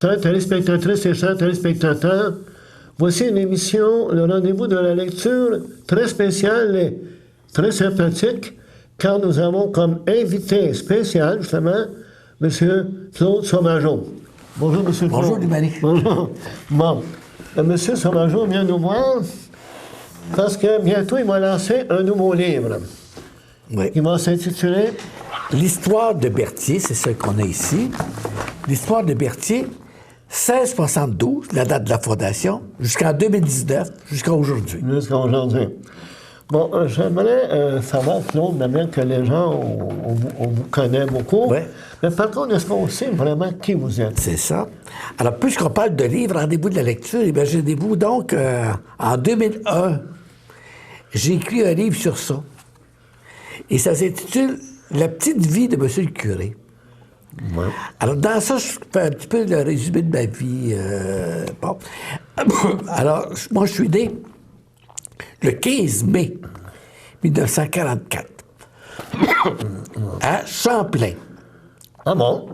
Chers téléspectatrices et chers téléspectateurs, voici une émission, le rendez-vous de la lecture, très spéciale et très sympathique, car nous avons comme invité spécial, justement, M. Claude Sauvageau. Bonjour, M. Claude. Bonjour, Limani. Bonjour. Bon, M. Sauvageau vient nous voir parce que bientôt, il va lancer un nouveau livre. Oui. Il va s'intituler L'histoire de Berthier, c'est ce qu'on a ici. L'histoire de Berthier, 1672, la date de la fondation, jusqu'en 2019, jusqu'à aujourd'hui. Jusqu'à aujourd'hui. Bon, j'aimerais savoir, Claude, d'abord que les gens, on vous connaît beaucoup. Oui. Mais par contre, est-ce qu'on sait vraiment qui vous êtes? C'est ça. Alors, puisqu'on parle de livres, rendez-vous de la lecture, imaginez-vous donc, en 2001, j'ai écrit un livre sur ça. Et ça s'intitule « La petite vie de Monsieur le curé ». Ouais. Alors, dans ça, je fais un petit peu le résumé de ma vie. Bon. Alors, moi, je suis né le 15 mai 1944 à Champlain. Ah bon?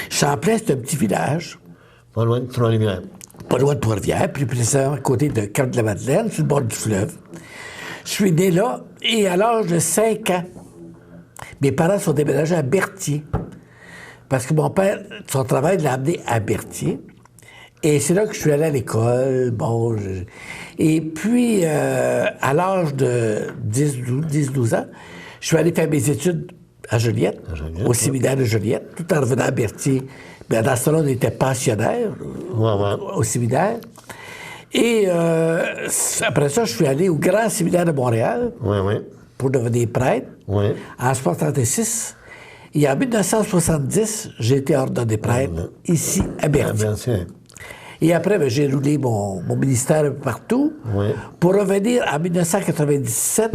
Champlain, c'est un petit village, Pas loin de Trois-Rivières. pas loin de Trois-Rivières, plus précisément à côté de Cap-de-la-Madeleine, sur le bord du fleuve. Je suis né là, et à l'âge de 5 ans, mes parents sont déménagés à Berthier. Parce que mon père, son travail l'a amené à Berthier. Et c'est là que je suis allé à l'école. Bon, et puis, à l'âge de 10-12 ans, je suis allé faire mes études à Joliette, au séminaire de Joliette, tout en revenant à Berthier. Bien, dans ce temps-là, on était pensionnaires au séminaire. Et après ça, je suis allé au Grand Séminaire de Montréal pour devenir prêtre en 1966. Et en 1970, j'ai été ordonné prêtre ici à Berthier. Et après, ben, j'ai roulé mon ministère partout pour revenir en 1997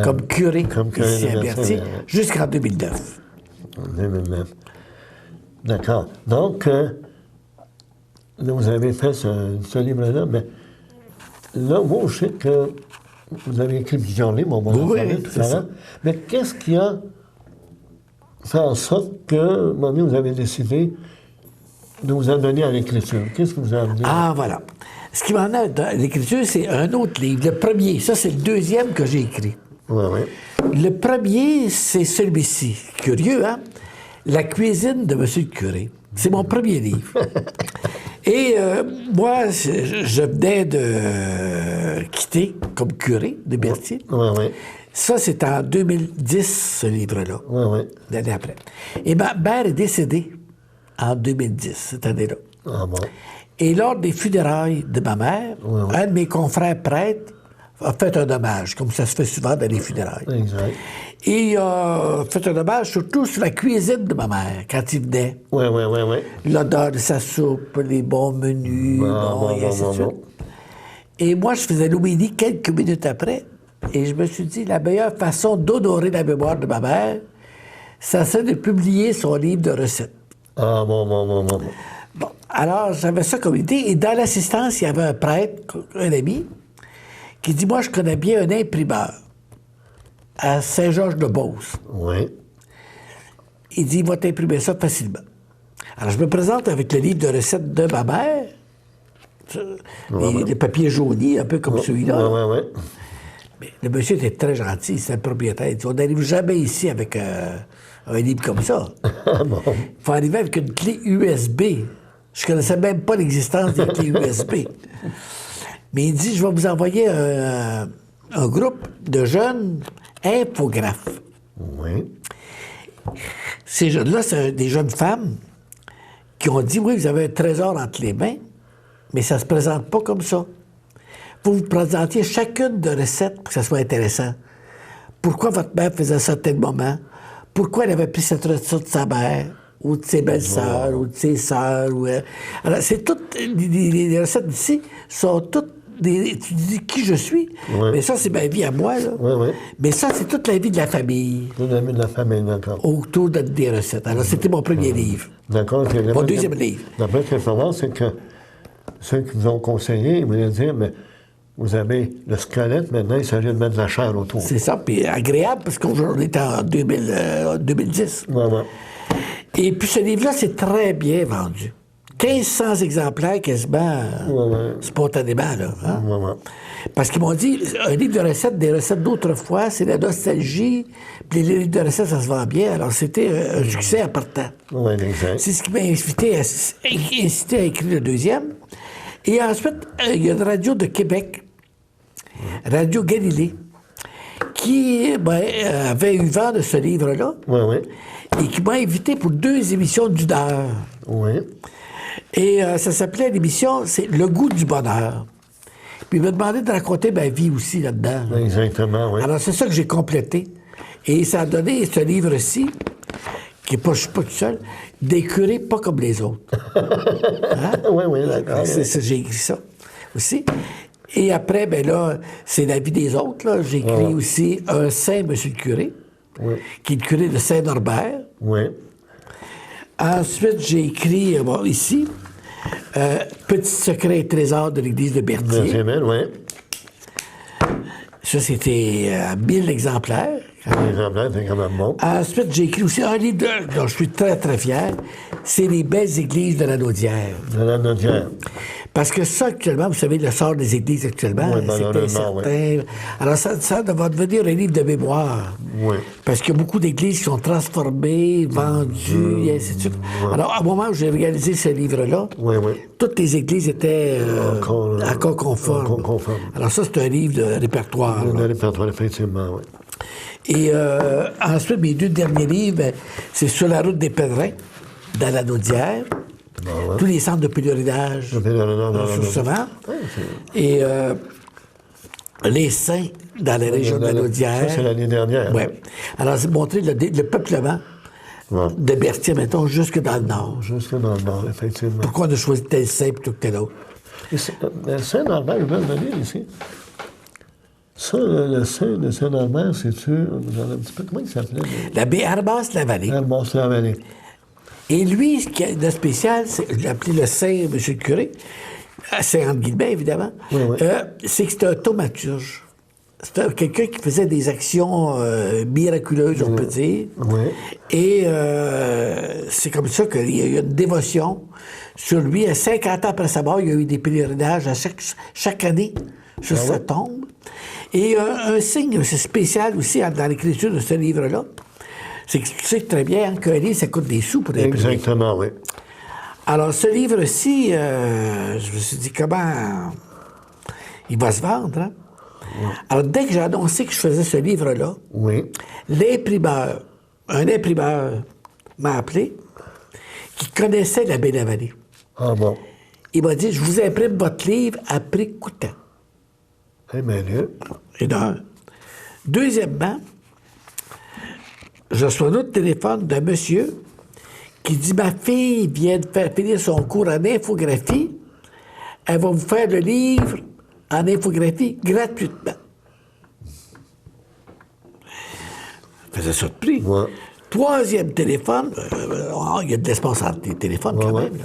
comme curé ici à Berthier jusqu'en 2009. 2009. D'accord. Donc, là, vous avez fait ce livre-là, mais là, moi, je sais que vous avez écrit plusieurs livres, on va en parler tout à l'heure. Mais qu'est-ce qui a fait en sorte que, à un moment donné, vous avez décidé de vous amener à l'écriture? Qu'est-ce que vous avez amené? Ah, voilà. Ce qui m'en a à l'écriture, c'est un autre livre. Le premier, ça, c'est le deuxième que j'ai écrit. Le premier, c'est celui-ci. Curieux, hein? La cuisine de Monsieur le curé. C'est mon premier livre. Et moi, je venais de quitter comme curé de Berthier. Ça, c'est en 2010, ce livre-là. L'année après. Et ma mère est décédée en 2010, cette année-là. Ah bon? Et lors des funérailles de ma mère, un de mes confrères prêtres a fait un hommage, comme ça se fait souvent dans les funérailles. Exact. Et il a fait un hommage surtout sur la cuisine de ma mère, quand il venait. L'odeur de sa soupe, les bons menus, et ainsi de suite. Et moi, je faisais l'homélie quelques minutes après, et je me suis dit, la meilleure façon d'honorer la mémoire de ma mère, ça serait de publier son livre de recettes. Ah, bon. Bon, alors, j'avais ça comme idée, et dans l'assistance, il y avait un prêtre, un ami, qui dit, moi, je connais bien un imprimeur à Saint-Georges-de-Beauce. Il dit, il va t'imprimer ça facilement. Alors, je me présente avec le livre de recettes de ma mère, les papiers jaunis, un peu comme celui-là. Mais le monsieur était très gentil, c'est le propriétaire. Il dit, on n'arrive jamais ici avec un livre comme ça. Il faut arriver avec une clé USB. Je ne connaissais même pas l'existence des clés USB. Mais il dit, je vais vous envoyer un groupe de jeunes infographes. Ces jeunes-là, c'est des jeunes femmes qui ont dit, oui, vous avez un trésor entre les mains, mais ça ne se présente pas comme ça. Vous présentiez chacune de recettes pour que ça soit intéressant. Pourquoi votre mère faisait ça à tel moment? Pourquoi elle avait pris cette recette de sa mère? Ou de ses belles-sœurs, ou de ses sœurs. Alors, c'est toutes... Les recettes d'ici sont toutes... Tu dis qui je suis, mais ça, c'est ma vie à moi, là. Mais ça, c'est toute la vie de la famille. Toute la vie de la famille, d'accord. Autour des recettes. Alors, c'était mon premier livre. D'accord. Mon deuxième livre. D'après ce que je savoir, c'est que ceux qui vous ont conseillé, ils voulaient dire, mais vous avez le squelette, maintenant, il s'agit de mettre de la chair autour. C'est ça, puis agréable, parce qu'on est en 2010. Et puis, ce livre-là, c'est très bien vendu. 1500 exemplaires quasiment ouais. spontanément, là. Hein? Ouais, ouais. Parce qu'ils m'ont dit, un livre de recettes, des recettes d'autrefois, c'est la nostalgie, puis les livres de recettes, ça se vend bien. Alors, c'était un succès important. Oui, exact. C'est ce qui m'a incité à écrire le deuxième. Et ensuite, il y a une radio de Québec, Radio Galilée, qui avait eu vent de ce livre-là Oui, oui. et qui m'a invité pour 2 émissions d'1 heure. Oui. Et ça s'appelait l'émission, c'est Le goût du bonheur. Puis il m'a demandé de raconter ma vie aussi là-dedans. Exactement, oui. Alors c'est ça que j'ai complété. Et ça a donné ce livre-ci, qui est pas, je suis pas tout seul, Des curés pas comme les autres. Hein? Oui, oui, d'accord. J'ai écrit ça aussi. Et après, ben là, c'est la vie des autres. Là. J'ai écrit aussi Un saint, Monsieur le curé, qui est le curé de Saint-Norbert. Oui. Ensuite, j'ai écrit, ici, Petit secret et trésor de l'église de Berthier. C'est bien, oui. Ça, c'était 1000 exemplaires. L'exemplaire, c'est quand même bon. Ensuite, j'ai écrit aussi un livre dont je suis très, très fier. C'est Les belles églises de la Naudière. De la notière. Parce que ça, actuellement, vous savez, le sort des églises actuellement, Oui, c'est malheureusement, incertain. Alors, ça va devenir un livre de mémoire. Oui. Parce qu'il y a beaucoup d'églises qui sont transformées, vendues, et ainsi de suite. Alors, au moment où j'ai réalisé ce livre-là, Oui, oui. toutes les églises étaient encore conformes. Encore conformes. Alors, ça, c'est un livre de répertoire. Le là. répertoire, effectivement, oui. Et ensuite, mes 2 derniers livres, ben, c'est Sur la route des pèlerins, dans la Naudière. ouais. Tous les centres de pèlerinage, Le pèlerinage dans la souvent. Et Les saints dans la région de la Naudière. Ça, c'est l'année dernière. Oui. Alors, c'est montrer le peuplement Ouais. de Berthier, mettons, jusque dans le nord. Jusque dans le nord, effectivement. Pourquoi on a choisi tel saint plutôt que tel autre? Et Saint-Norbert, je vais le venir ici. Ça, le saint de Saint-Norbert, c'est-tu... Vous en avez un petit peu... Comment il s'appelait? L'abbé Herbas-Lavallée. Herbas-Lavallée. Et lui, ce qui est de spécial, je l'ai appelé le saint Monsieur le curé, c'est entre guillemets, évidemment, Oui, oui. c'est que c'était un thaumaturge. C'était quelqu'un qui faisait des actions miraculeuses, on peut dire. Oui. Et c'est comme ça qu'il y a eu une dévotion sur lui. À 50 ans après sa mort, il y a eu des pèlerinages à chaque année sur sa tombe. Et un signe spécial aussi dans l'écriture de ce livre-là, c'est que tu sais très bien qu'un livre, ça coûte des sous pour l'imprimer. Exactement, oui. Alors, ce livre-ci, je me suis dit, comment il va se vendre, hein? Alors, dès que j'ai annoncé que je faisais ce livre-là, Oui. un imprimeur m'a appelé, qui connaissait la Baie-la-Vallée. Ah bon. Il m'a dit, je vous imprime votre livre à prix coûtant. Eh bien, là. Et d'un. Deuxièmement, je reçois un autre téléphone d'un monsieur qui dit, ma fille vient de faire finir son cours en infographie. Elle va vous faire le livre en infographie gratuitement. Je faisais ça de prix. Ouais. Troisième téléphone, il y a de l'espace entre les téléphones quand Ouais, même. Là.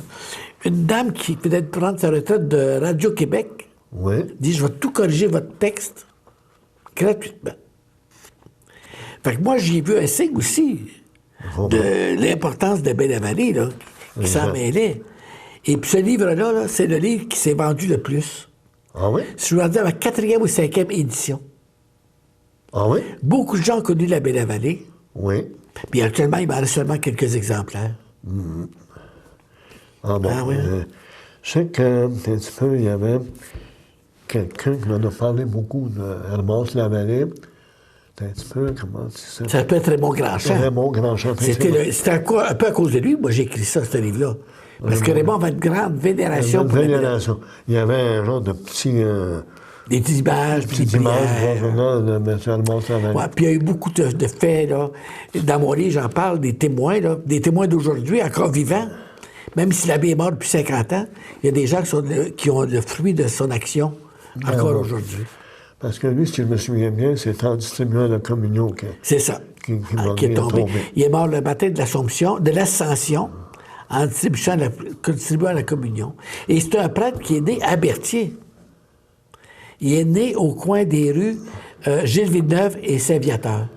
Une dame qui venait de prendre sa retraite de Radio-Québec Oui. dit, je vais tout corriger votre texte gratuitement. Fait que moi, j'ai vu un signe aussi de l'importance de Baie-la-Vallée, là, qui s'en mêlait. Et puis ce livre-là, là, c'est le livre qui s'est vendu le plus. Ah oui? Je suis rendu à ma 4e ou 5e édition. Ah oui? Beaucoup de gens ont connu la Baie-la-Vallée. Oui. Puis actuellement, il m'en reste seulement quelques exemplaires. Ah bon. Ah oui. Je sais que, un petit peu, il y avait quelqu'un qui m'en a parlé beaucoup de Herbas-Lavallée. C'était un petit peu, comment tu sais? Ça peut être Raymond Grandchamp. Raymond Grandchamp. C'était un peu à cause de lui, moi, j'ai écrit ça, ce livre-là. Parce que Raymond avait une grande vénération pour la Vénération. Il y avait un genre de petit... des petites images, puis des image prières. de M. Herbas-Lavallée. Ouais, puis il y a eu beaucoup de faits, là. Dans mon livre, j'en parle, des témoins, là, des témoins d'aujourd'hui, encore vivants. Même si l'abbé est mort depuis 50 ans, il y a des gens qui ont le fruit de son action encore aujourd'hui. Parce que lui, si je me souviens bien, c'est en distribuant la communion C'est ça. Qui est tombé. Il est mort le matin de l'Assomption, de l'Ascension, en distribuant la communion. Et c'est un prêtre qui est né à Berthier. Il est né au coin des rues Gilles Villeneuve et Saint-Viateur,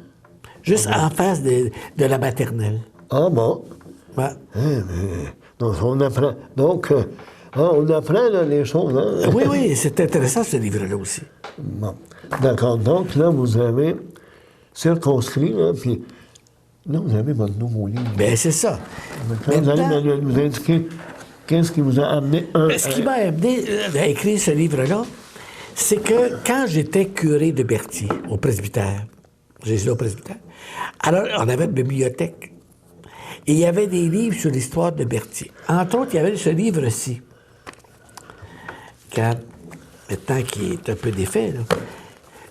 juste en face de la maternelle. Ah bon? Ouais. Donc, on apprend. Donc, on apprend là, les choses. Hein? Oui, oui, c'est intéressant ce livre-là aussi. Bon. D'accord. Donc, là, vous avez circonscrit, là, puis là, vous avez votre nouveau livre. Bien, c'est ça. Quand vous allez Maintenant, nous indiquer qu'est-ce qui vous a amené ce qui m'a amené à écrire ce livre-là, c'est que quand j'étais curé de Berthier, au presbytère, Jésus au presbytère, alors on avait une bibliothèque. Et il y avait des livres sur l'histoire de Berthier. Entre autres, il y avait ce livre-ci. Maintenant qui est un peu défait, là.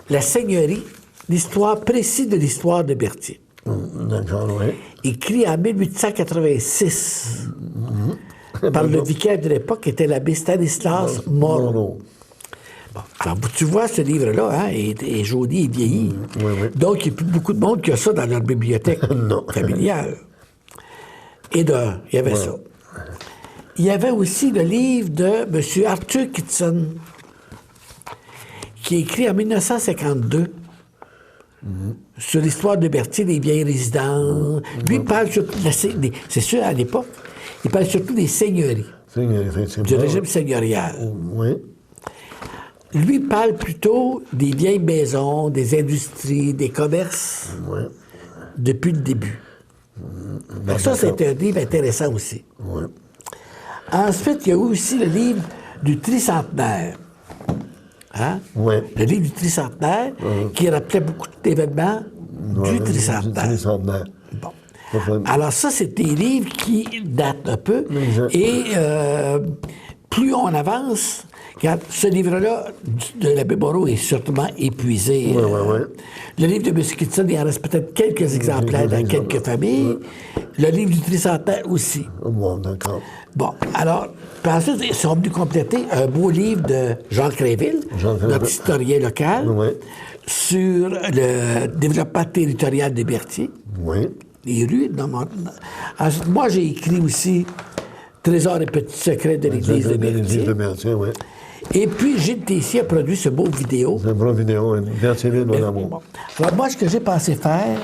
La Seigneurie, l'histoire précise de l'histoire de Berthier. D'accord, oui. Écrit en 1886 par le vicaire de l'époque, qui était l'abbé Stanislas Moreau. Moreau. Bon, alors, tu vois ce livre-là, hein, est jauni et vieilli. Oui, oui. Donc, il n'y a plus beaucoup de monde qui a ça dans leur bibliothèque Non. familiale. Et il y avait ça. Il y avait aussi le livre de M. Arthur Kitson, qui est écrit en 1952 sur l'histoire de Berthier, des vieilles résidences. Lui, il parle surtout c'est sûr, à l'époque, il parle surtout des seigneuries, Effectivement. du régime seigneurial. Oui. Lui, il parle plutôt des vieilles maisons, des industries, des commerces, Oui. depuis le début. Ça, c'est un livre intéressant aussi. Oui. Ensuite, il y a eu aussi le livre du tricentenaire. Hein? Oui. Le livre du tricentenaire, qui rappelait beaucoup d'événements du tricentenaire. Tricentenaire. Bon. Enfin, Alors ça, c'est des livres qui datent un peu. Exact. Et plus on avance, regarde, ce livre-là de l'abbé Moreau est certainement épuisé. Oui. Le livre de M. Kitson, il en reste peut-être quelques exemplaires dans quelques familles. Le livre du tricentenaire aussi. Bon, d'accord. Bon, alors, puis ensuite, ils sont venus compléter un beau livre de Jean Créville, Jean Créville. notre historien local, Oui. sur le développement territorial des Berthier, Oui. les rues. Ensuite, moi, j'ai écrit aussi Trésors et petits secrets de l'Église de Berthier. de Berthier, oui. Et puis, Gilles Tessier a produit ce beau vidéo. C'est une bonne vidéo, hein. Berthierville, mon amour. Bon. Alors, moi, ce que j'ai pensé faire,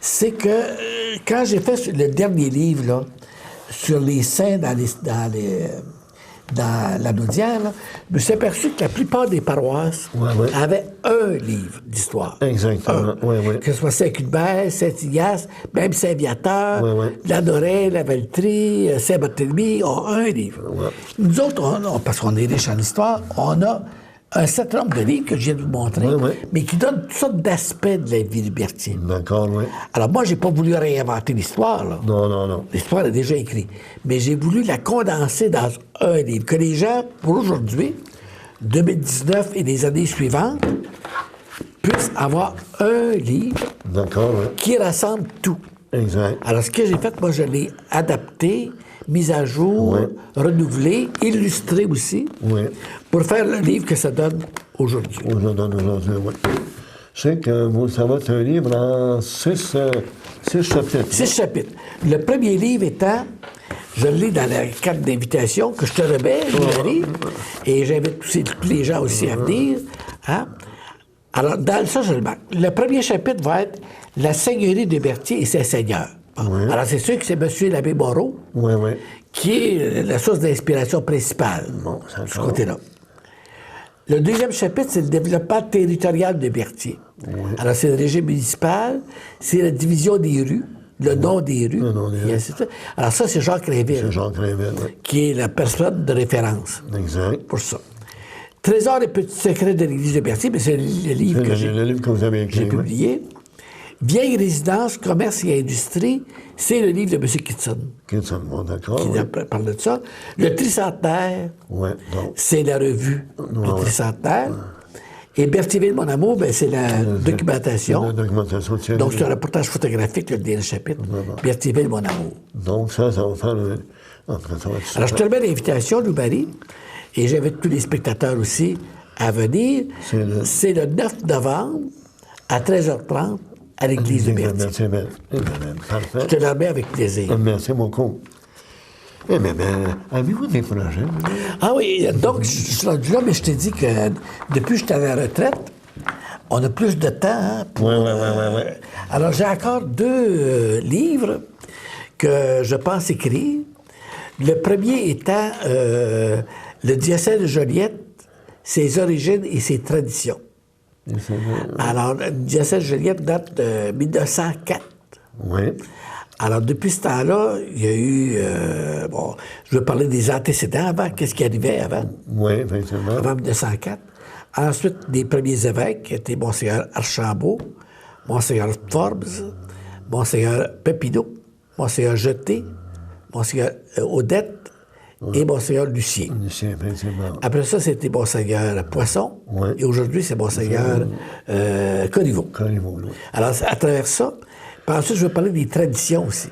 c'est que quand j'ai fait le dernier livre, là, sur les saints dans la Naudière, là, je me suis aperçu que la plupart des paroisses Ouais. avaient un livre d'histoire. Exactement. Oui. Que ce soit Saint-Cuthbert, Saint-Ignace, même Saint-Viateur, Ouais. la Dorée, la Valtrie, Saint-Barthélemy ont un livre. Ouais. Nous autres, parce qu'on est riches en histoire, on a un certain nombre de livres que je viens de vous montrer, Ouais. mais qui donnent toutes sortes d'aspects de la vie de Berthier. D'accord, oui. Alors moi, j'ai pas voulu réinventer l'histoire, là. Non. L'histoire est déjà écrite. Mais j'ai voulu la condenser dans un livre. Que les gens, pour aujourd'hui, 2019 et les années suivantes, puissent avoir un livre D'accord, oui. qui rassemble tout. Exact. Alors, ce que j'ai fait, moi, je l'ai adapté, mis à jour, Ouais. renouvelé, illustré aussi, Oui. pour faire le livre que ça donne aujourd'hui. Aujourd'hui, oui. Je sais que ça va être un livre en 6 chapitres. 6 chapitres. Le premier livre étant, je l'ai dans la carte d'invitation que je te remets, Marie, et j'invite tous les gens aussi à venir. Hein? Alors, dans ça, je le marque. Le premier chapitre va être la Seigneurie de Berthier et ses seigneurs. Oui. Alors, c'est sûr que c'est M. l'abbé Moreau Oui. qui est la source d'inspiration principale Bon, de ce d'accord. côté-là. Le deuxième chapitre, c'est le développement territorial de Berthier. Alors, c'est le régime municipal, c'est la division des rues, le nom des rues. Le nom des et rues. ainsi de suite. Alors, ça, c'est Jean Créville, C'est Jean Créville, oui. qui est la personne de référence Exact. pour ça. Trésors et petits secrets de l'Église de Berthier, mais c'est le livre que C'est le livre que vous avez écrit, j'ai oui. publié. Vieilles résidences, commerce et industrie, c'est le livre de M. Kitson Bon, d'accord, qui oui. parle de ça. Le tricentenaire, Oui, donc. c'est la revue du tricentenaire. Et Berthierville, mon amour, ben, c'est la documentation. La documentation, tiens. Donc, c'est un reportage photographique, le dernier chapitre. Berthierville, mon amour. Donc, ça va faire le. Après, ça va être Alors, je te remets l'invitation, Lou-Marie, et j'invite tous les spectateurs aussi à venir. C'est le 9 novembre à 13h30 à l'église de Berthier. Merci, bien. Parfait. Je te le remets avec plaisir. Merci beaucoup. Eh bien, avez-vous des projets? Ah oui, donc, je suis rendu là, mais je t'ai dit que depuis que j'étais à la retraite, on a plus de temps. Hein, Oui. Alors, j'ai encore 2 livres que je pense écrire. Le premier étant le diocèse de Joliette, ses origines et ses traditions. Alors, le diocèse de Joliette date de 1904. Oui. Alors, depuis ce temps-là, il y a eu... je veux parler des antécédents avant. Qu'est-ce qui arrivait avant? Oui, effectivement. Avant 1904. Ensuite, les premiers évêques qui étaient Monseigneur Archambault, Monseigneur Forbes, Monseigneur Pépineau, Monseigneur Jeté, Monseigneur Odette et Monseigneur Lucien. Lucien, effectivement. Après ça, c'était Monseigneur Poisson. Oui. Et aujourd'hui, c'est Monseigneur Corriveau. Corriveau, oui. Alors, à travers ça, puis ensuite, je vais parler des traditions aussi.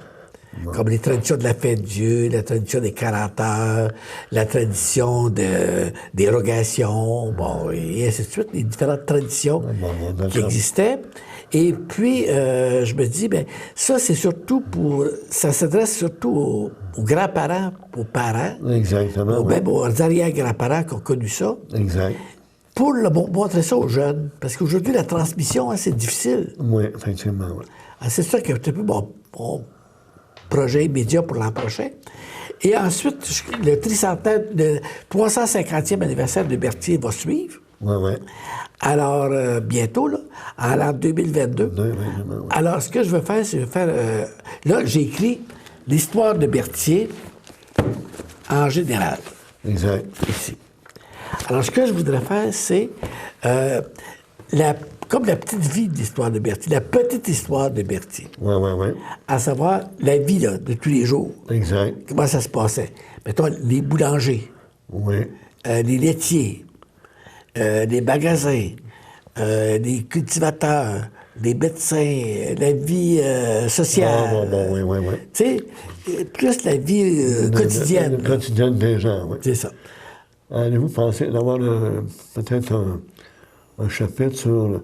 Comme les traditions de la fête de Dieu, la tradition des 40 heures, la tradition des rogations, bon, et ainsi de suite, les différentes traditions qui existaient. Et puis, je me dis, bien, ça, c'est surtout ça s'adresse surtout aux grands-parents, aux parents. Exactement. Même aux arrière-grands-parents qui ont connu ça. Exact. Pour montrer ça aux jeunes. Parce qu'aujourd'hui, la transmission, c'est difficile. Oui, effectivement. Oui. C'est ça qui est un peu mon projet immédiat pour l'an prochain. Et ensuite, le tricentenaire, le 350e anniversaire de Berthier va suivre. Oui, oui. Alors, bientôt, là, en l'an 2022. Oui. Alors, ce que je veux faire, c'est là, j'ai écrit l'histoire de Berthier en général. Exact. Ici. Alors, ce que je voudrais faire, c'est comme la petite vie de l'histoire de Berthier, la petite histoire de Berthier. Oui. À savoir la vie là, de tous les jours. Exact. Comment ça se passait. Mettons, les boulangers, Oui. les laitiers, les magasins, les cultivateurs, les médecins, la vie sociale. Oui. Tu sais, plus la vie quotidienne. Le quotidien des gens, oui. C'est ça. Allez-vous penser d'avoir peut-être un chapitre sur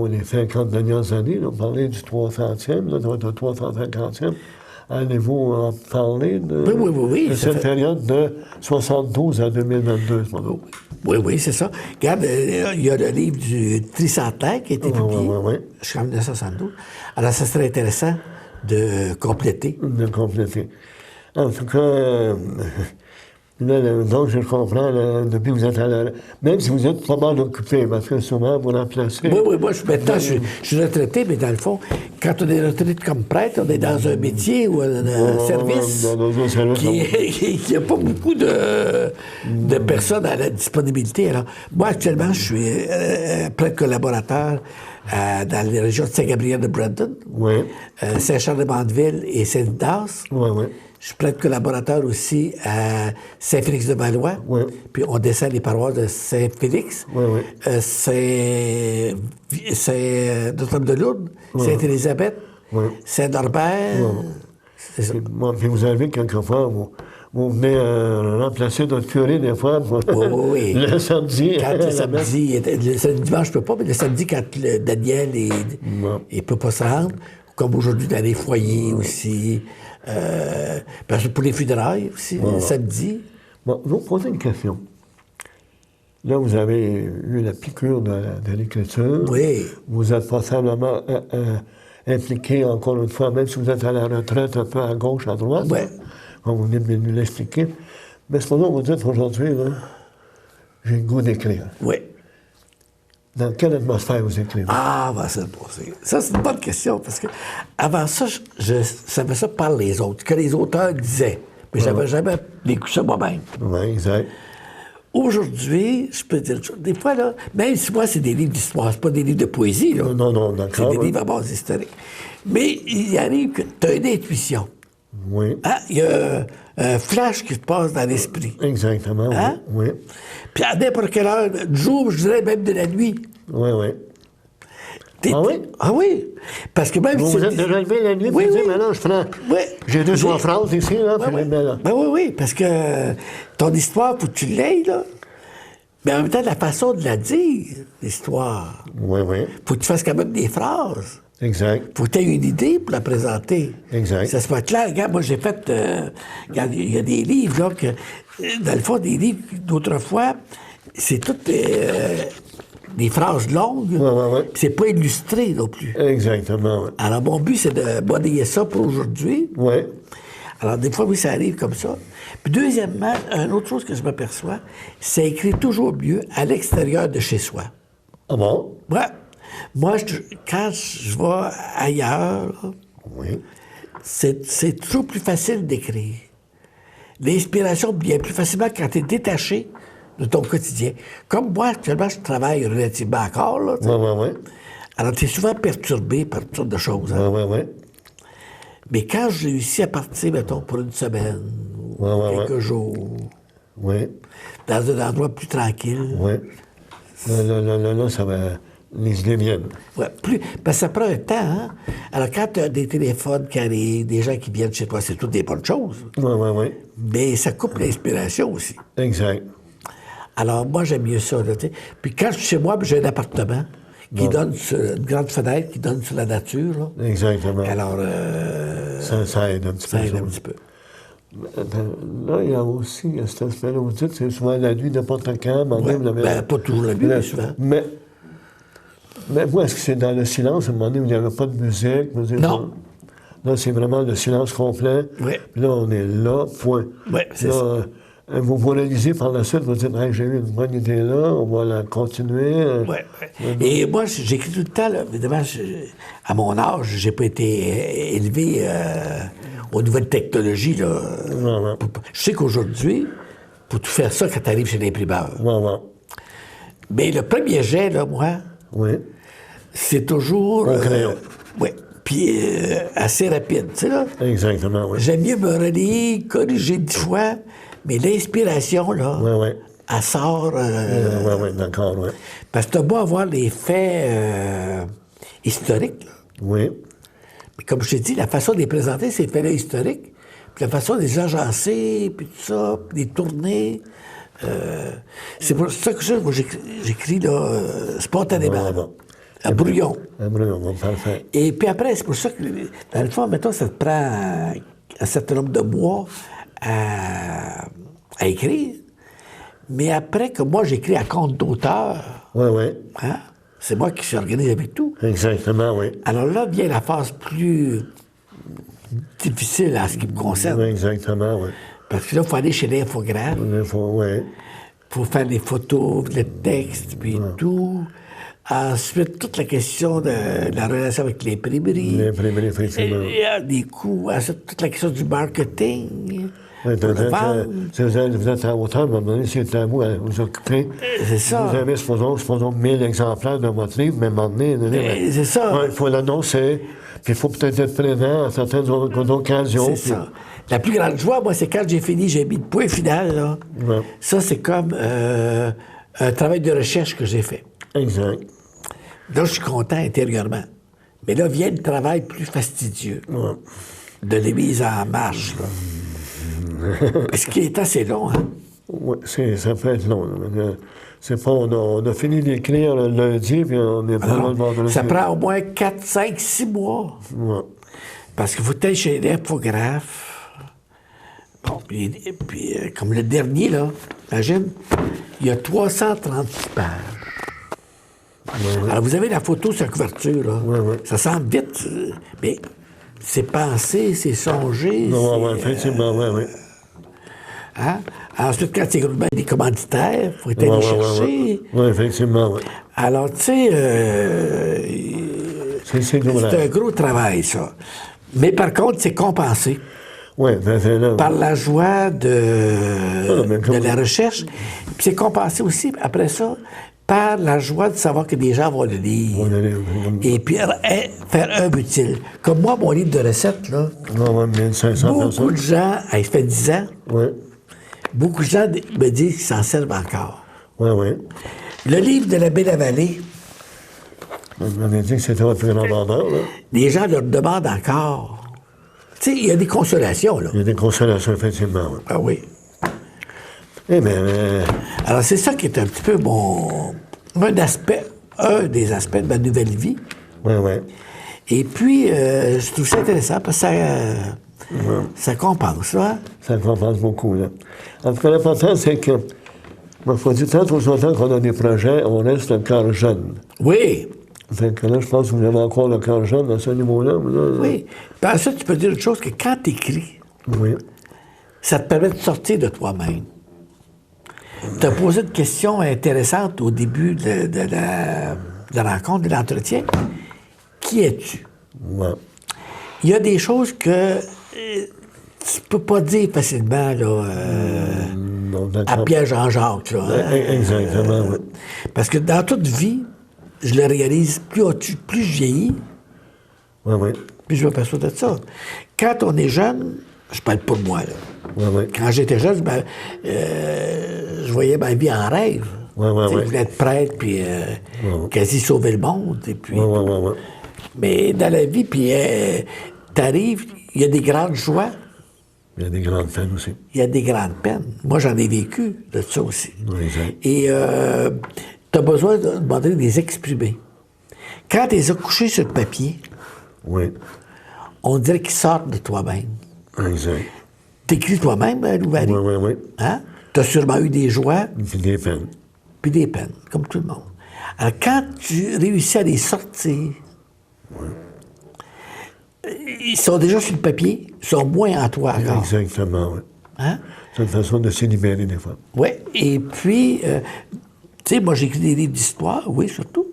les 50 dernières années, là, parler du 300e, là, de 350e? Allez-vous en parler de Oui, cette période de 72 à 2022? Oui, c'est ça. Regarde, il y a le livre du tricentenaire qui a été publié jusqu'en 1972. Alors, ça serait intéressant de compléter. En tout cas, donc, je comprends, depuis que vous êtes à la... Même si vous êtes pas mal occupé, parce que souvent, vous remplacez... Oui, moi, maintenant, je suis retraité, mais dans le fond, quand on est retraité comme prêtre, on est dans un métier ou un service qui n'a pas beaucoup de personnes à la disponibilité. Alors, moi, actuellement, je suis prêtre collaborateur dans les régions de Saint-Gabriel-de-Brandon, Saint-Charles-de-Mandeville et Saint-Didas. Oui. Je suis prêtre collaborateur aussi à Saint-Félix-de-Valois. Oui. Puis on descend les paroisses de Saint-Félix, Saint-Notre-Dame-de-Lourdes, Sainte-Élisabeth, Saint-Norbert. C'est ça. Puis vous avez quelquefois, vous venez remplacer notre curé des fois le samedi. Quand le samedi, le dimanche, je ne peux pas, mais le samedi, quand Daniel ne peut pas se rendre, comme aujourd'hui dans les foyers aussi. Parce que pour les funérailles aussi, samedi. Bon, je vais vous poser une question. Là, vous avez eu la piqûre de l'écriture. Oui. Vous êtes possiblement impliqué, encore une fois, même si vous êtes à la retraite un peu à gauche, à droite. Oui. Comme vous venez de nous l'expliquer. Mais c'est pour ça que vous dites aujourd'hui, là, j'ai le goût d'écrire. Oui. Dans quelle atmosphère vous écrivez? Ah, ça, c'est une bonne question, parce que avant ça, je savais ça par les autres, que les auteurs disaient, mais j'avais jamais vécu ça moi-même. Oui, exact. Aujourd'hui, je peux dire, des fois, là, même si moi, c'est des livres d'histoire, c'est pas des livres de poésie, là. Non, d'accord. C'est des livres à base historique. Mais il arrive que tu as une intuition. Oui. Hein? Il y a un flash qui se passe dans l'esprit. Exactement, hein? Oui. Puis à n'importe quelle heure du jour, je dirais même de la nuit. Oui. Ah oui? Ah oui. Parce que même si... Vous êtes déjà levé la nuit, vous dites, mais non, je prends... Oui. J'ai 2-3 phrases ici, là, puis je les mets là. Ben oui, parce que ton histoire, faut que tu l'aies, là. Mais en même temps, la façon de la dire, l'histoire. Oui. Faut que tu fasses quand même des phrases. Exact. Faut que tu aies une idée pour la présenter. Exact. Ça se passe clair. Regarde, moi, j'ai fait... regarde, il y a des livres, là, que... Dans le fond, des livres d'autrefois, c'est toutes des phrases longues. Oui. C'est pas illustré non plus. Exactement, oui. Alors, mon but, c'est de monnayer ça pour aujourd'hui. Oui. Alors, des fois, oui, ça arrive comme ça. Puis, deuxièmement, une autre chose que je m'aperçois, c'est écrit toujours mieux à l'extérieur de chez soi. Ah bon? Ouais. Moi, quand je vais ailleurs, là, Oui. c'est toujours plus facile d'écrire. L'inspiration vient plus facilement quand tu es détaché de ton quotidien. Comme moi, actuellement, je travaille relativement encore. Là, Oui, oui, oui. alors, tu es souvent perturbé par toutes sortes de choses. Hein? Oui, oui, oui. Mais quand j'ai réussi à partir, mettons, pour une semaine, ou quelques jours, Oui. dans un endroit plus tranquille, Oui. Là, ça va. Les idées viennent. ouais, parce que ça prend un temps. Hein? Alors, quand tu as des téléphones qui arrivent, des gens qui viennent chez toi, c'est toutes des bonnes choses. Oui, oui, oui. Mais ça coupe l'inspiration aussi. Exact. Alors, moi, j'aime mieux ça. Là, t'sais. Puis quand je suis chez moi, j'ai un appartement qui donne sur une grande fenêtre, qui donne sur la nature. Là. Exactement. Alors, Ça aide un petit ça peu. aide un petit peu. Là, il y a aussi cet aspect-là. Vous dites, c'est souvent la nuit, n'importe quand. Ben, pas toujours la nuit, mais souvent. Mais moi, est-ce que c'est dans le silence, à un moment donné, où il n'y avait pas de musique? Non. Là, c'est vraiment le silence complet. Oui. Puis là, on est là, point. Oui, c'est là, ça. Vous analysez par la suite, vous dites, hey, j'ai eu une bonne idée là, on va la continuer. Oui, oui. Et moi, j'écris tout le temps, là, évidemment, à mon âge, j'ai pas été élevé aux nouvelles technologies. Là. Ouais. Je sais qu'aujourd'hui, pour tout faire ça quand tu arrives chez l'imprimeur. Ouais. Mais le premier jet, là, moi, Oui. c'est toujours... Au crayon. Oui, puis assez rapide, tu sais, là. Exactement, oui. J'aime mieux me relayer, corriger 10 fois, mais l'inspiration, là, Oui. elle sort... Oui, d'accord, oui. Parce que t'as beau avoir les faits historiques, là. Oui. Mais comme je t'ai dit, la façon de les présenter, ces faits-là historiques, puis la façon de les agencer, puis tout ça, puis les tourner... c'est pour ça que moi, j'écris là, spontanément. Ouais, bon. À brouillon. Un brouillon, bon, parfait. Et puis après, c'est pour ça que, dans le fond, mettons, ça te prend un certain nombre de mois à écrire. Mais après que moi, j'écris à compte d'auteur, Oui. hein, c'est moi qui s'organise avec tout. Exactement, oui. Alors là vient la phase plus difficile en ce qui me concerne. Oui, exactement, oui. Parce que là, il faut aller chez l'infographe, Oui. pour faire les photos, le texte, puis tout. Ensuite, toute la question de la relation avec l'imprimerie. L'imprimerie, effectivement. Des coûts. Ensuite, toute la question du marketing. Oui, pour le vendre. vous êtes à hauteur, à un moment donné, c'est à vous à vous occuper. C'est ça. Vous avez, supposons 1000 exemplaires de votre livre, mais à un moment donné, C'est ça. Il faut l'annoncer, puis il faut peut-être être présent à certaines occasions. C'est ça. La plus grande joie, moi, c'est quand j'ai fini, j'ai mis le point final, là. Ouais. Ça, c'est comme un travail de recherche que j'ai fait. Exact. Là, je suis content intérieurement. Mais là vient le travail plus fastidieux. Ouais. De les mises en marche, là. Ce qui est assez long, hein? Oui, ça peut être long. Là. C'est pas, on a fini d'écrire le lundi, puis on est pas Alors, le vendredi. ça prend au moins 4, 5, 6 mois. Ouais. Parce qu'il faut être chez l'infographe. Bon, puis comme le dernier, là, imagine, il y a 336 pages. Ouais. Alors, vous avez la photo sur la couverture, là. Ouais. Ça semble vite, mais c'est pensé, c'est songé. Oui, c'est, effectivement, oui. hein? Ensuite, quand c'est des commanditaires, il faut être allé chercher. Oui, effectivement, oui. Alors, tu sais, C'est c'est un gros travail, ça. Mais par contre, c'est compensé Oui, c'est là. par la joie mais de la recherche. Puis c'est compensé aussi, après ça, par la joie de savoir que des gens vont le lire. Et puis faire œuvre utile. Comme moi, mon livre de recettes, là, 1500 beaucoup de gens, ça fait 10 ans, Oui, beaucoup de gens me disent qu'ils s'en servent encore. oui. Le livre de la Belle-Vallée, On avait dit que c'était votre plus grand vendeur, là. les gens leur demandent encore. Tu sais, il y a des consolations, là. Il y a des consolations, effectivement. Oui. Ah oui. Eh bien, Alors, c'est ça qui est un petit peu un des aspects de ma nouvelle vie. oui. Et puis, je trouve ça intéressant parce que ça compense, là. Ça compense beaucoup, là. En tout cas, l'important, c'est que, il faut dire, tant ou longtemps qu'on a des projets, on reste un cœur jeune. Oui. Fait que là, je pense que vous avez encore le cœur jeune à ce niveau-là. Oui. Puis ensuite, tu peux dire une chose, que quand tu écris, Oui. Ça te permet de sortir de toi-même. Tu as posé une question intéressante au début de la rencontre, de l'entretien. Qui es-tu? Ouais. Il y a des choses que tu peux pas dire facilement là, Non, à d'accord. Pierre-Jean-Jacques. Là, hein. Exactement, oui. Parce que dans toute vie, je le réalise, plus je vieillis, Oui, oui. plus je m'aperçois de ça. Quand on est jeune, je parle pour moi, là. Oui, oui. Quand j'étais jeune, je voyais ma vie en rêve. Ouais, ouais, Tu sais, ouais. Je voulais être prêtre, puis quasi sauver le monde. Et puis, Oui, oui, oui, oui. Mais dans la vie, puis t'arrives, il y a des grandes joies, Il y a des grandes peines aussi. il y a des grandes peines. Moi, j'en ai vécu de ça aussi. Oui, exact. Et tu as besoin de demander de les exprimer. Quand tu les as couchés sur le papier, Oui, on dirait qu'ils sortent de toi-même. exact. T'écris toi-même, Louvarie. Oui, oui, oui. Hein? Tu as sûrement eu des joies Puis des peines. puis des peines, comme tout le monde. Alors, quand tu réussis à les sortir, ils sont déjà sur le papier, ils sont moins en toi encore. Exactement, oui. Hein? C'est une façon de se libérer des fois. Oui. Et puis, tu sais, moi, j'écris des livres d'histoire, oui, surtout.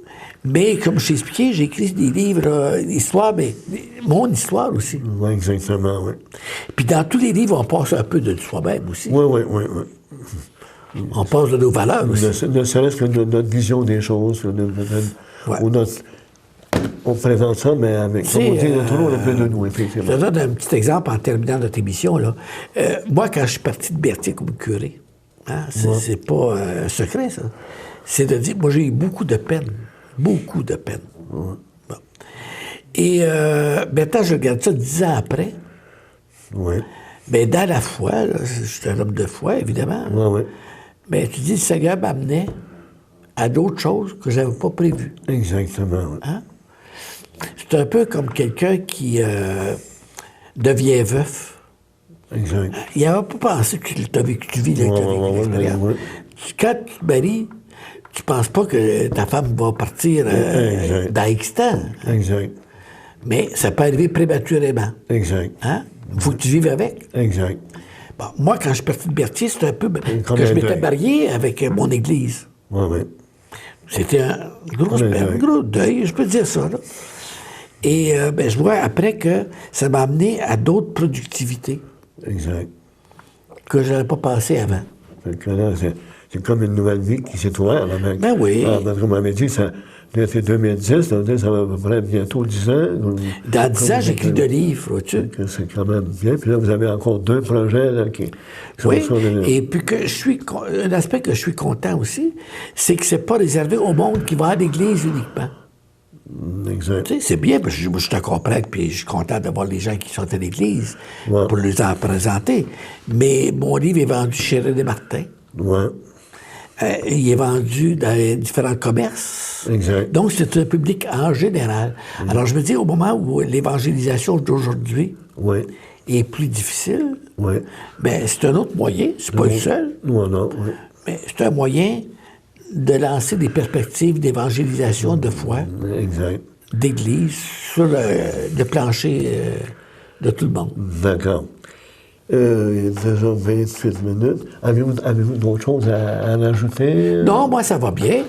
Mais, comme je t'ai expliqué, j'écris des livres d'histoire, mais mon histoire aussi. Oui, exactement, oui. Puis, dans tous les livres, on passe un peu de soi-même aussi. Oui, oui, oui, oui. On passe de nos valeurs aussi. Ne serait-ce que de notre vision des choses, Ouais. ou on présente ça, mais avec, comme on dit, C'est, toujours un peu de nous, Je effectivement. te donne un petit exemple en terminant notre émission. Là. Moi, quand je suis parti de Berthier comme curé, hein, c'est pas un secret, ça. C'est de dire, moi, j'ai eu beaucoup de peine. Beaucoup de peine. Bon. Et maintenant, je regarde ça 10 ans après. Oui, Mais dans la foi, là, je suis un homme de foi, évidemment. oui, oui. Mais tu dis, le Seigneur m'amenait à d'autres choses que je n'avais pas prévues. Exactement, oui. Hein? C'est un peu comme quelqu'un qui devient veuf. Exact. Il n'avait pas pensé que tu vis l'expérience. Ouais. Quand tu te maries, tu ne penses pas que ta femme va partir Exact. dans X temps. Exact. Mais ça peut arriver prématurément. Exact. Hein? Il faut que tu vives avec. Exact. Bon, moi, quand je suis parti de Berthier, c'était un peu Comme que je un m'étais deuil. marié avec mon église. Oui, oui. C'était un gros, Comme un deuil. gros deuil, je peux dire ça. Là. Et je vois après que ça m'a amené à d'autres productivités Exact. que je n'avais pas pensé avant. Fait que là, c'est comme une nouvelle vie qui s'est ouverte, là, mec. Ben oui. Ah, parce qu'on m'avait dit, c'est 2010, ça veut dire ça va à peu près bientôt 10 ans. Dans 10 ans, j'écris 2 livres, vois-tu? Que c'est quand même bien. Puis là, vous avez encore 2 projets là, qui sont Oui, sur le... et puis un aspect que je suis content aussi, c'est que c'est pas réservé au monde qui va à l'église uniquement. Exact. Tu sais, c'est bien, parce que moi, je suis encore prêtre, puis je suis content d'avoir les gens qui sont à l'église Ouais. pour les en présenter. Mais mon livre est vendu chez René Martin. Ouais. Il est vendu dans les différents commerces. Exact. Donc, c'est un public en général. Alors, je me dis, au moment où l'évangélisation d'aujourd'hui Oui. est plus difficile, Oui. ben, c'est un autre moyen, c'est pas le seul, Non, non, oui. mais c'est un moyen de lancer des perspectives d'évangélisation de foi, Exact. d'église, sur le plancher de tout le monde. D'accord. Il est déjà 28 minutes. Avez-vous d'autres choses à ajouter? Non, moi, ça va bien.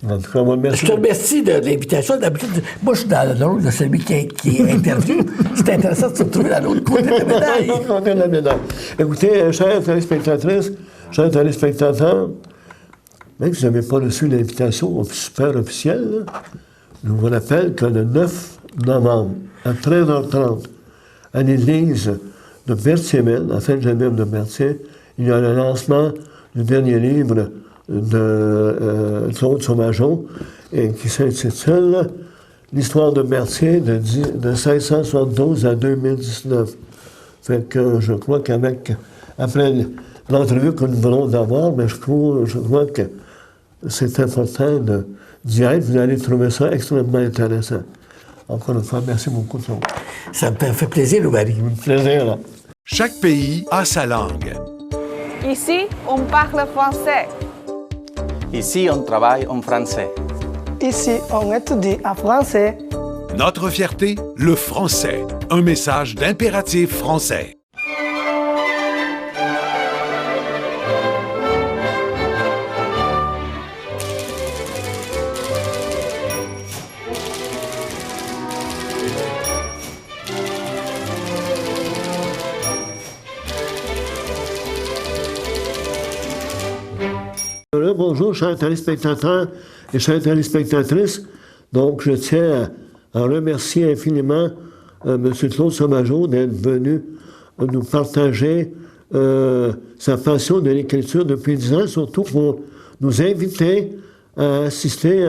En tout cas, moi, merci. Je te remercie de l'invitation. D'habitude, moi, je suis dans le rôle de celui qui interviewe. C'est intéressant de se retrouver dans l'autre côté de la médaille. Côté de la médaille. Écoutez, chères téléspectatrices, chers téléspectateurs, même si vous n'avez pas reçu l'invitation super officielle, là, je vous rappelle que le 9 novembre, à 13h30, à l'église de Berthier-Mine, à Sainte-Geneviève de Berthier, il y a le lancement du dernier livre de Claude Sauvageau, et qui s'intitule L'histoire de Berthier de 1672 à 2019. Fait que je crois après l'entrevue que nous venons d'avoir, mais je crois que c'est important d'y être. Vous allez trouver ça extrêmement intéressant. Encore une fois, merci beaucoup. Ça me fait plaisir, Louvarie. Plaisir, là. Chaque pays a sa langue. Ici, on parle français. Ici, on travaille en français. Ici, on étudie en français. Notre fierté, le français. Un message d'impératif français. Bonjour, chers téléspectateurs et chères téléspectatrices. Donc, je tiens à remercier infiniment M. Claude Sauvageau d'être venu nous partager sa passion de l'écriture depuis 10 ans, surtout pour nous inviter à assister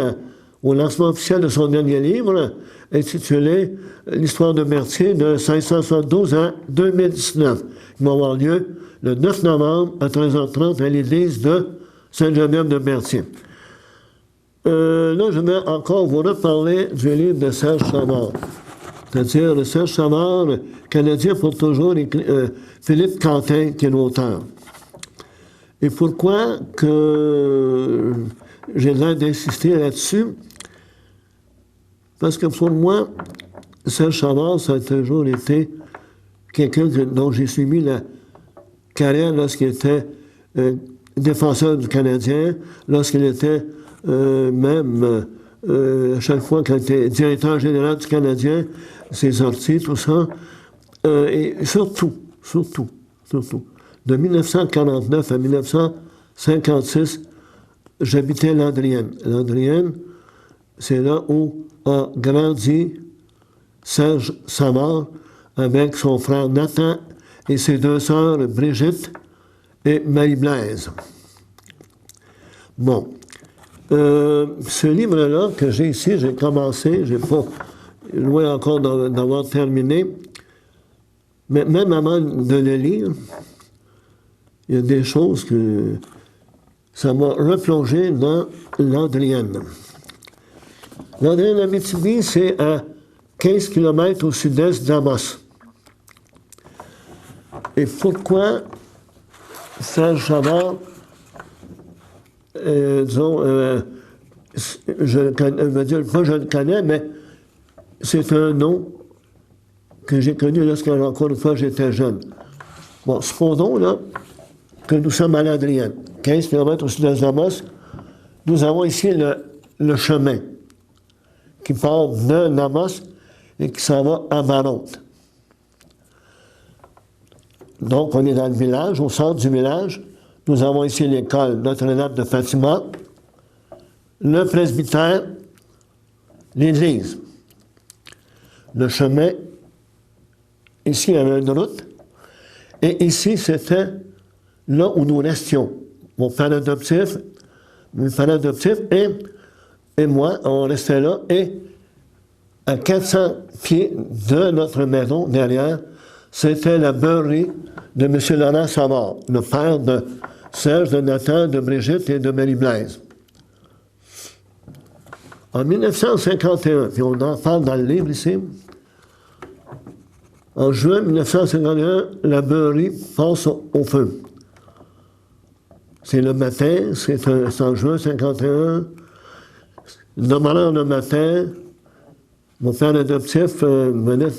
au lancement officiel de son dernier livre, intitulé L'histoire de Mercier de 1572 à 2019. Il va avoir lieu le 9 novembre à 13h30 à l'église de Sainte-Geneviève de Mercier. Là, je vais encore vous reparler du livre de Serge Savard. C'est-à-dire, le Serge Savard, canadien pour toujours, Philippe Quentin, qui est l'auteur. Et pourquoi que j'ai l'air d'insister là-dessus? Parce que pour moi, Serge Savard, ça a toujours été quelqu'un dont j'ai suivi la carrière lorsqu'il était défenseur du Canadien, lorsqu'il était à chaque fois qu'il était directeur général du Canadien, ses sorties, tout ça. Et surtout, de 1949 à 1956, j'habitais Landrienne. Landrienne, c'est là où a grandi Serge Savard avec son frère Nathan et ses deux sœurs Brigitte et Marie-Blaise. Bon. Ce livre-là que j'ai ici, j'ai commencé, j'ai pas loin encore d'avoir terminé, mais même avant de le lire, il y a des choses que ça m'a replongé dans Landrienne. Landrienne-Abitibi, c'est à 15 km au sud-est d'Amos. Et pourquoi Serge Savard, disons, je le connais, mais c'est un nom que j'ai connu encore une fois j'étais jeune. Bon, supposons là que nous sommes à Landrienne, 15 km au sud-est d'Amos. Nous avons ici le chemin qui part de Amos et qui s'en va à Maronte. Donc, on est dans le village, au centre du village. Nous avons ici l'école Notre-Dame de Fatima, le presbytère, l'église. Le chemin, ici, il y avait une route. Et ici, c'était là où nous restions. Mon père adoptif et moi, on restait là. Et à 400 pieds de notre maison, derrière, c'était la beurrerie de M. Laurent Savard, le père de Serge, de Nathan, de Brigitte et de Marie-Blaise. En 1951, puis on en parle dans le livre ici, en juin 1951, la beurrerie passe au feu. C'est le matin, c'est en juin 1951. Normalement, le matin, mon père adoptif venait,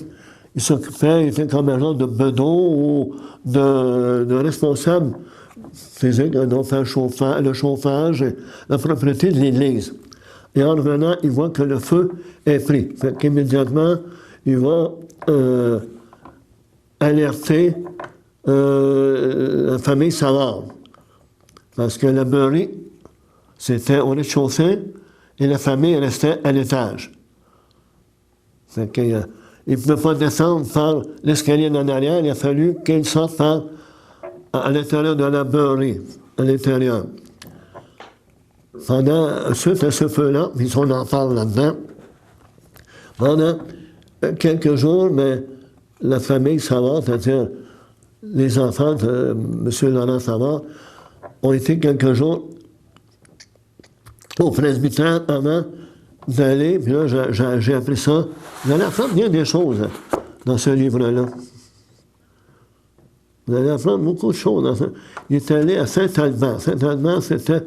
il s'occupait, il était comme agent de bedeau ou de responsable physique, donc le chauffage, la propriété de l'église. Et en revenant, il voit que le feu est pris. Fait qu'immédiatement, il va alerter la famille Savard. Parce que la beurrerie, c'était au rez-de-chaussée et la famille restait à l'étage. Fait qu'il ne pouvait pas descendre par l'escalier en arrière, il a fallu qu'il sorte à l'intérieur de la beurrerie, à l'intérieur. Suite à ce feu-là, puis on en parle là-dedans, pendant quelques jours, mais la famille Savard, c'est-à-dire les enfants de M. Laurent Savard, ont été quelques jours au presbytère avant d'aller, puis là, j'ai appris ça. Vous allez apprendre bien des choses dans ce livre-là. Vous allez apprendre beaucoup de choses dans ça. Il est allé à Saint-Alban. Saint-Alban, c'était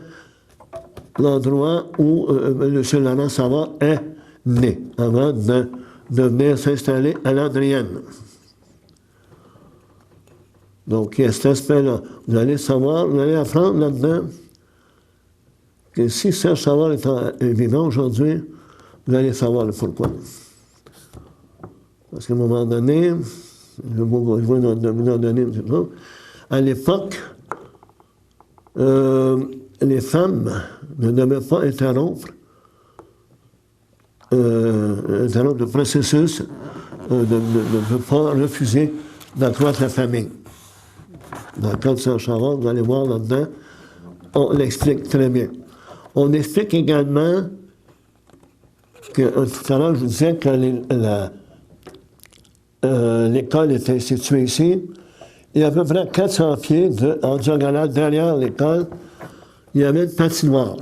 l'endroit où M. Laurent Savard est né, avant de venir s'installer à Landrienne. Donc, il y a cet aspect-là. Vous allez savoir, vous allez apprendre là-dedans que si Serge Savard est vivant aujourd'hui, vous allez savoir le pourquoi. Parce qu'à un moment donné, je vais vous en donner un petit peu, à l'époque, les femmes ne devaient pas interrompre le processus de ne pas refuser d'accroître la famille. Dans le cas de Saint-Chavard, vous allez voir là-dedans, on l'explique très bien. On explique également que, tout à l'heure, je vous disais que l'école était située ici. Il y a à peu près 400 pieds en diagonale derrière l'école, il y avait une patinoire.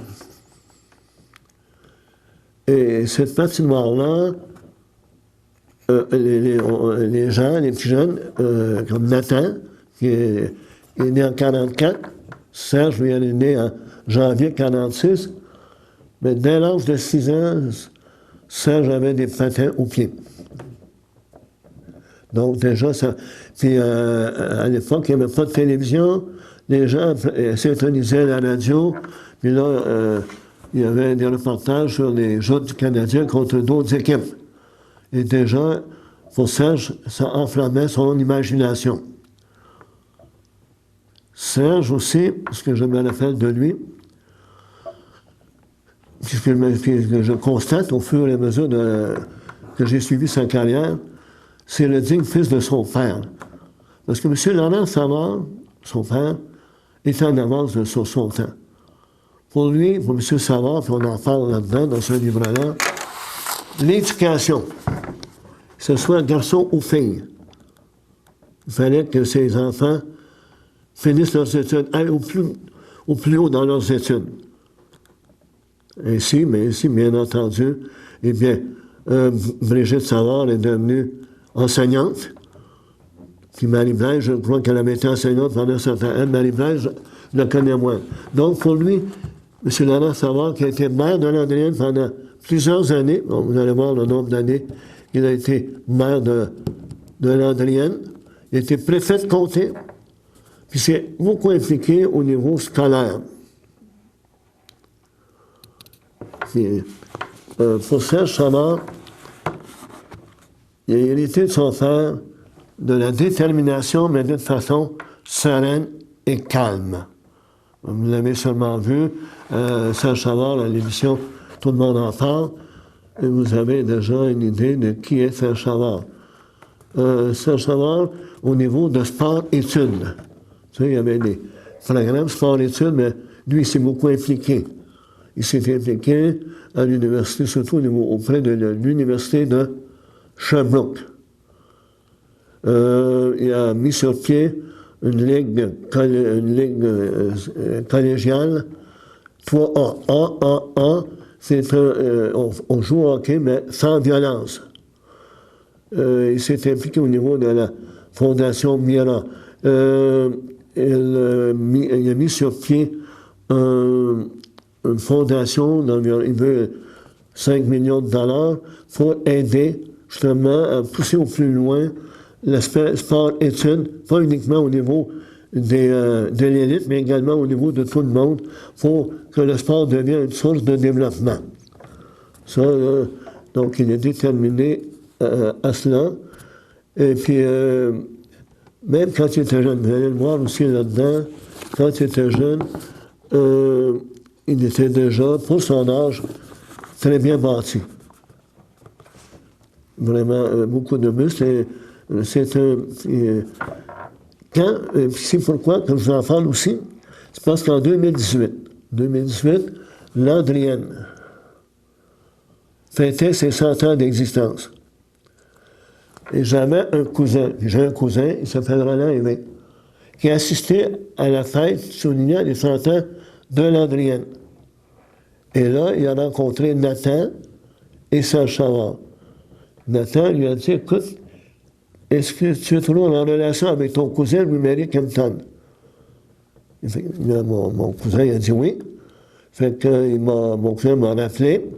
Et cette patinoire-là, les gens, les petits jeunes, comme Nathan, qui est né en 1944, Serge, lui, il est né en janvier 1946, mais dès l'âge de 6 ans, Serge avait des patins aux pieds. Donc déjà, ça... Puis à l'époque, il n'y avait pas de télévision, les gens syntonisaient la radio, puis là, il y avait des reportages sur les Jeux du Canadien contre d'autres équipes. Et déjà, pour Serge, ça enflammait son imagination. Serge aussi, ce que je me rappelle de lui, puisque je constate au fur et à mesure que j'ai suivi sa carrière, c'est le digne fils de son père. Parce que M. Laurent Savard, son père, était en avance sur son temps. Pour lui, pour M. Savard, puis on en parle là-dedans, dans ce livre-là, l'éducation, que ce soit garçon ou fille, il fallait que ses enfants finissent leurs études, aillent au plus haut dans leurs études. Ainsi, bien entendu, eh bien, Brigitte Savard est devenue enseignante. Puis Marie-Blaise, je crois qu'elle avait été enseignante pendant un certain temps. Marie-Blaise, je la connais moins. Donc, pour lui, M. Laurent Savard, qui a été maire de Landrienne pendant plusieurs années, bon, vous allez voir le nombre d'années, il a été maire de Landrienne, il a été préfet de comté, puis s'est beaucoup impliqué au niveau scolaire. Puis, pour Serge Savard, il a hérité de son père de la détermination, mais d'une façon sereine et calme. Vous l'avez sûrement vu, Serge Savard, à l'émission Tout le monde en parle, et vous avez déjà une idée de qui est Serge Savard. Serge Savard, au niveau de sport-études. Tu sais, il y avait des programmes sport-études, mais lui, il s'est beaucoup impliqué. Il s'est impliqué à l'université, surtout auprès de l'université de Sherbrooke. Il a mis sur pied une ligue collégiale, 3A. C'est on joue au hockey, mais sans violence. Il s'est impliqué au niveau de la Fondation Mira. Il a mis sur pied une fondation d'environ 5 millions de dollars pour aider justement à pousser au plus loin l'aspect sport-études, pas uniquement au niveau de l'élite, mais également au niveau de tout le monde, pour que le sport devienne une source de développement. Ça, donc, il est déterminé à cela. Et puis, même quand il était jeune, vous allez le voir aussi là-dedans, quand il était jeune, il était déjà, pour son âge, très bien bâti. Vraiment, beaucoup de muscles. C'est pourquoi, comme je vous en parle aussi, c'est parce qu'en 2018, Landrienne fêtait ses 100 ans d'existence. Et j'ai un cousin, il s'appelle Roland Aimé, qui a assisté à la fête soulignant les 100 ans de Landrienne. Et là, il a rencontré Nathan et Serge Savard. Nathan lui a dit, écoute, est-ce que tu es toujours en relation avec ton cousin Louis-Marie Kempton? Mon cousin a dit oui. Fait que mon cousin m'a rappelé.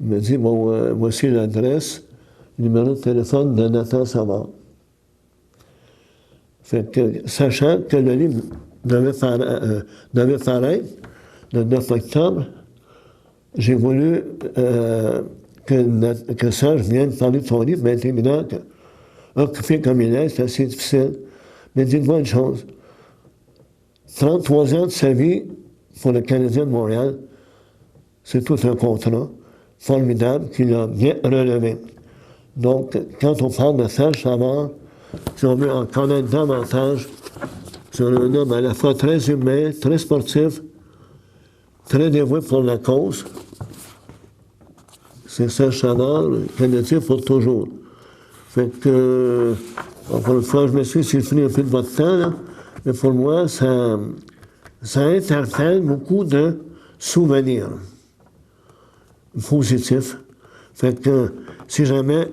Il m'a dit, bon, voici l'adresse, le numéro de téléphone de Nathan Savard. Fait que, sachant que le livre devait paraître le 9 octobre, j'ai voulu que Serge vienne parler de son livre, mais c'est évident que, occupé comme il est, c'est assez difficile. Mais dites-moi une chose, 33 ans de sa vie pour le Canadien de Montréal. C'est tout un contrat formidable qu'il a bien relevé. Donc, quand on parle de Serge Savard, si on veut en connaître davantage, c'est un homme à la fois très humain, très sportif, très dévoué pour la cause. C'est Serge Savard, le Canadien pour toujours. Fait que, encore une fois, je m'excuse si je finis un peu de votre temps, là, mais pour moi, ça interpelle beaucoup de souvenirs positifs. Fait que, si jamais,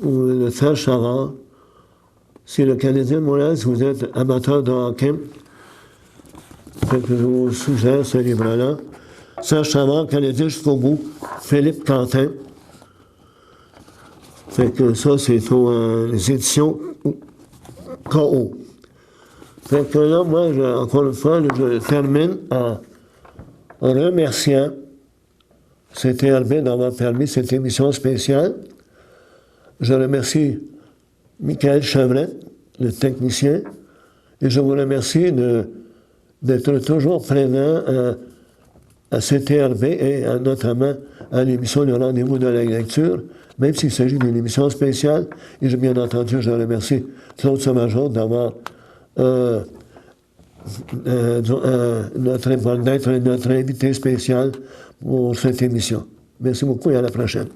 le Serge Savard, si le Canadien de Montréal, si vous êtes amateur de hockey, fait que je vous suggère ce livre-là. Serge Savard, Canadien jusqu'au bout, Philippe Quentin. Fait que ça, c'est aux éditions KO. Fait que là, moi, encore une fois, je termine en remerciant CTRB d'avoir permis cette émission spéciale. Je remercie Michael Chevret, le technicien, et je vous remercie d'être toujours présent à CTRB et notamment à l'émission Le Rendez-vous de la lecture, même s'il s'agit d'une émission spéciale. Et bien entendu, je remercie Claude Sauvageau d'avoir d'être notre invité spécial pour cette émission. Merci beaucoup et à la prochaine.